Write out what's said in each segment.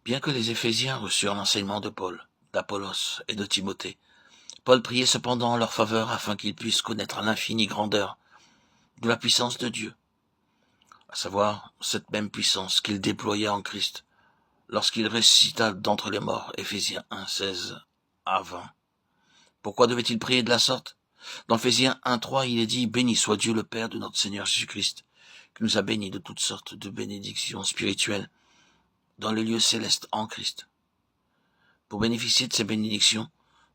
Bien que les Éphésiens reçurent l'enseignement de Paul, d'Apollos et de Timothée, Paul priait cependant en leur faveur afin qu'ils puissent connaître l'infinie grandeur de la puissance de Dieu, à savoir cette même puissance qu'il déploya en Christ lorsqu'il ressuscita d'entre les morts, Éphésiens 1, 16 à 20. Pourquoi devait-il prier de la sorte? Dans Éphésiens 1, 3, il est dit « Béni soit Dieu le Père de notre Seigneur Jésus-Christ, qui nous a bénis de toutes sortes de bénédictions spirituelles dans les lieux célestes en Christ. » Pour bénéficier de ces bénédictions,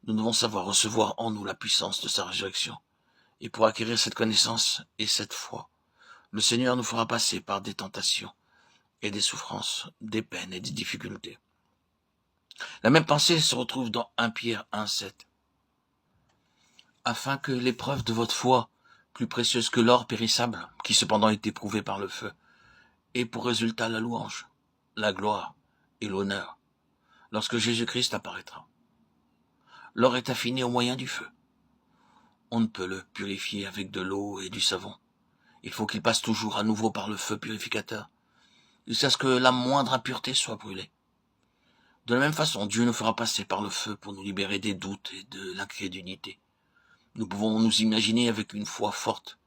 nous devons savoir recevoir en nous la puissance de sa résurrection. Et pour acquérir cette connaissance et cette foi, le Seigneur nous fera passer par des tentations et des souffrances, des peines et des difficultés. La même pensée se retrouve dans 1 Pierre 1, 7. Afin que l'épreuve de votre foi, plus précieuse que l'or périssable, qui cependant est éprouvé par le feu, ait pour résultat la louange, la gloire et l'honneur, lorsque Jésus-Christ apparaîtra. L'or est affiné au moyen du feu. On ne peut le purifier avec de l'eau et du savon. Il faut qu'il passe toujours à nouveau par le feu purificateur, jusqu'à ce que la moindre impureté soit brûlée. De la même façon, Dieu nous fera passer par le feu pour nous libérer des doutes et de l'incrédulité. Nous pouvons nous imaginer avec une foi forte.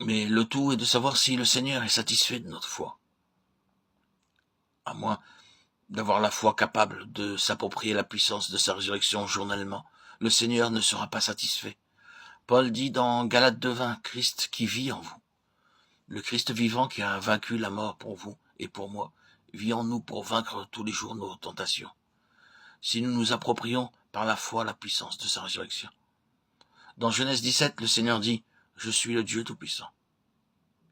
Mais le tout est de savoir si le Seigneur est satisfait de notre foi. À moins d'avoir la foi capable de s'approprier la puissance de sa résurrection journellement, le Seigneur ne sera pas satisfait. Paul dit dans Galates 2:20, Christ qui vit en vous. Le Christ vivant qui a vaincu la mort pour vous et pour moi, vit en nous pour vaincre tous les jours nos tentations. Si nous nous approprions par la foi la puissance de sa résurrection. Dans Genèse 17, le Seigneur dit « Je suis le Dieu Tout-Puissant ».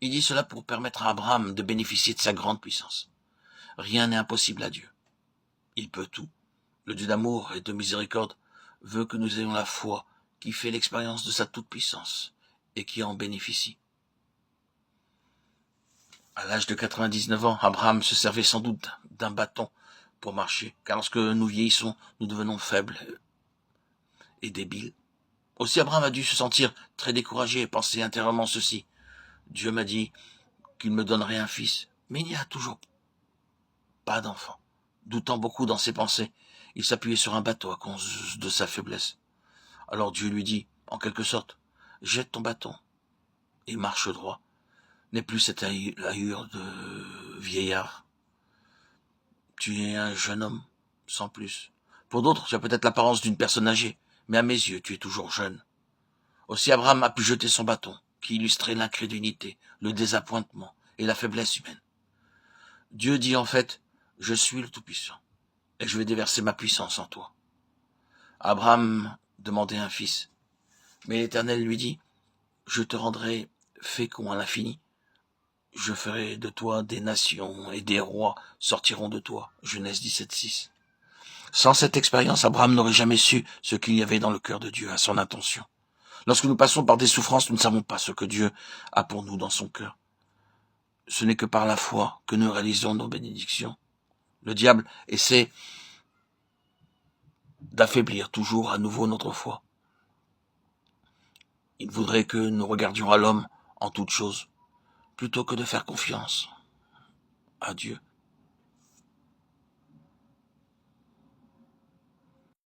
Il dit cela pour permettre à Abraham de bénéficier de sa grande puissance. Rien n'est impossible à Dieu. Il peut tout. Le Dieu d'amour et de miséricorde veut que nous ayons la foi qui fait l'expérience de sa toute-puissance et qui en bénéficie. À l'âge de 99 ans, Abraham se servait sans doute d'un bâton pour marcher, car lorsque nous vieillissons, nous devenons faibles et débiles. Aussi Abraham a dû se sentir très découragé et penser intérieurement ceci. Dieu m'a dit qu'il me donnerait un fils, mais il n'y a toujours pas d'enfant. Doutant beaucoup dans ses pensées, il s'appuyait sur un bateau à cause de sa faiblesse. Alors Dieu lui dit, en quelque sorte, jette ton bâton et marche droit. N'aie plus cette allure de vieillard. Tu es un jeune homme, sans plus. Pour d'autres, tu as peut-être l'apparence d'une personne âgée, mais à mes yeux, tu es toujours jeune. Aussi Abraham a pu jeter son bâton, qui illustrait l'incrédulité, le désappointement et la faiblesse humaine. Dieu dit en fait, je suis le Tout-Puissant, et je vais déverser ma puissance en toi. Abraham demandait un fils, mais l'Éternel lui dit, je te rendrai fécond à l'infini. Je ferai de toi des nations et des rois sortiront de toi. Genèse 17:6. Sans cette expérience, Abraham n'aurait jamais su ce qu'il y avait dans le cœur de Dieu à son intention. Lorsque nous passons par des souffrances, nous ne savons pas ce que Dieu a pour nous dans son cœur. Ce n'est que par la foi que nous réalisons nos bénédictions. Le diable essaie d'affaiblir toujours à nouveau notre foi. Il voudrait que nous regardions à l'homme en toutes choses, plutôt que de faire confiance à Dieu.